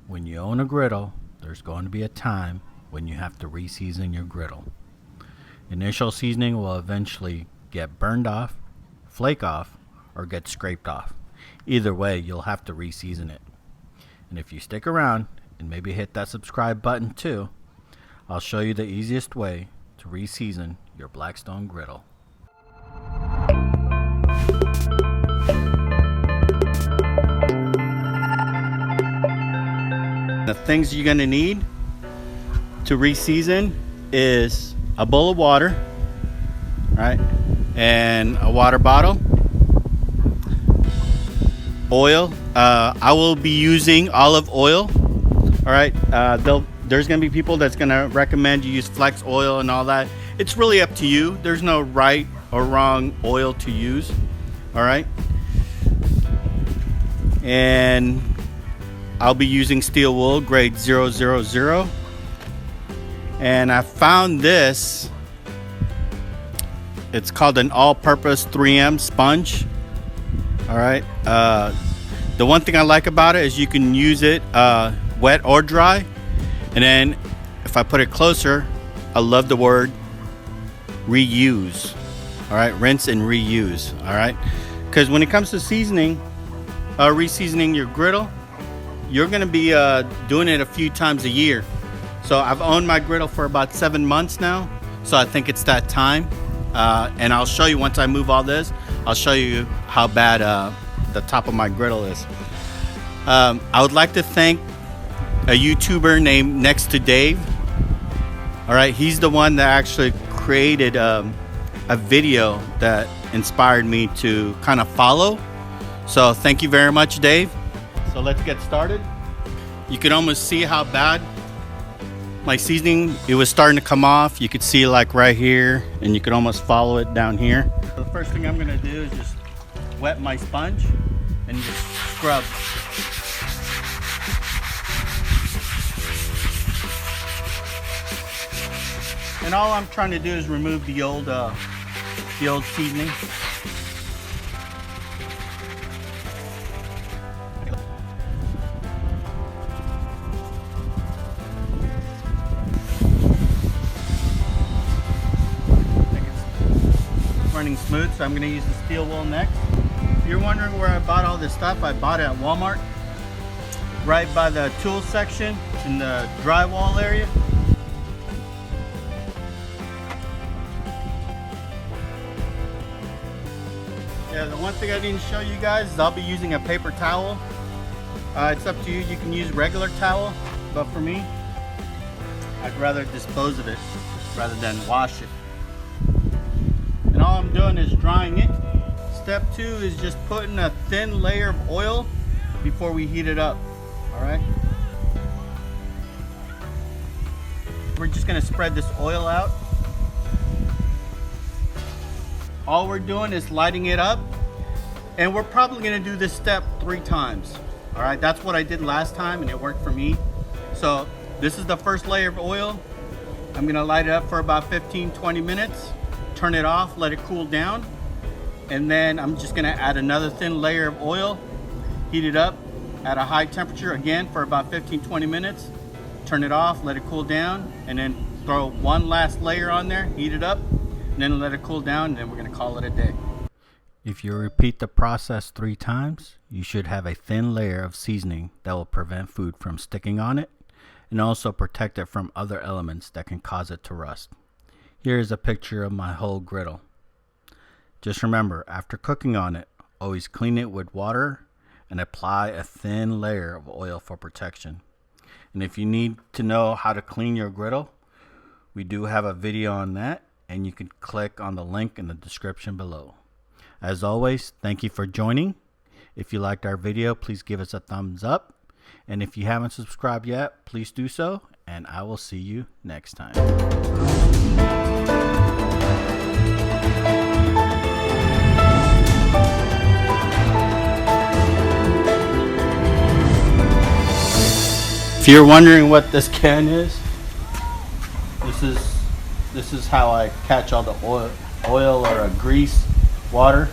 When you own a griddle, there's going to be a time when you have to reseason your griddle. Initial seasoning will eventually get burned off, flake off, or get scraped off. Either way, you'll have to reseason it. And if you stick around and maybe hit that subscribe button too, I'll show you the easiest way to reseason your Blackstone Griddle. The things you're going to need to reseason is a bowl of water, right, and a water bottle, oil. I will be using olive oil. All right, there's going to be people that's going to recommend you use flex oil and all that. It's really up to you. There's no right or wrong oil to use. All right, and I'll be using steel wool grade 000, and I found this. It's called an all-purpose 3M sponge. All right, the one thing I like about it is you can use it wet or dry. And then if I put it closer, I love the word reuse. All right, rinse and reuse. All right, because when it comes to seasoning, reseasoning your griddle, you're going to be doing it a few times a year. So I've owned my griddle for about 7 months now, so I think it's that time. And I'll show you, once I move all this, I'll show you how bad the top of my griddle is. I would like to thank a YouTuber named Next to Dave. All right, he's the one that actually created a video that inspired me to kind of follow. So thank you very much, Dave. So let's get started. You can almost see how bad my seasoning, it was starting to come off. You could see like right here, and you could almost follow it down here. The first thing I'm gonna do is just wet my sponge and just scrub. And all I'm trying to do is remove the old seasoning. Running smooth, so I'm going to use the steel wool next. If you're wondering where I bought all this stuff, I bought it at Walmart, right by the tool section in the drywall area. Yeah, the one thing I didn't show you guys is I'll be using a paper towel. It's up to you. You can use regular towel, but for me, I'd rather dispose of it rather than wash it. And all I'm doing is drying it. Step 2 is just putting a thin layer of oil before we heat it up. All right. We're just going to spread this oil out. All we're doing is lighting it up, and we're probably going to do this step 3 times. All right, that's what I did last time, and it worked for me. So this is the first layer of oil. I'm going to light it up for about 15-20 minutes. Turn it off, let it cool down, and then I'm just going to add another thin layer of oil, heat it up at a high temperature again for about 15-20 minutes, turn it off, let it cool down, and then throw one last layer on there, heat it up, and then let it cool down, and then we're going to call it a day. If you repeat the process 3 times, you should have a thin layer of seasoning that will prevent food from sticking on it and also protect it from other elements that can cause it to rust. Here is a picture of my whole griddle. Just remember, after cooking on it, always clean it with water and apply a thin layer of oil for protection. And if you need to know how to clean your griddle, we do have a video on that, and you can click on the link in the description below. As always, thank you for joining. If you liked our video, please give us a thumbs up. And if you haven't subscribed yet, please do so, and I will see you next time. If you're wondering what this can is, this is how I catch all the oil or grease water.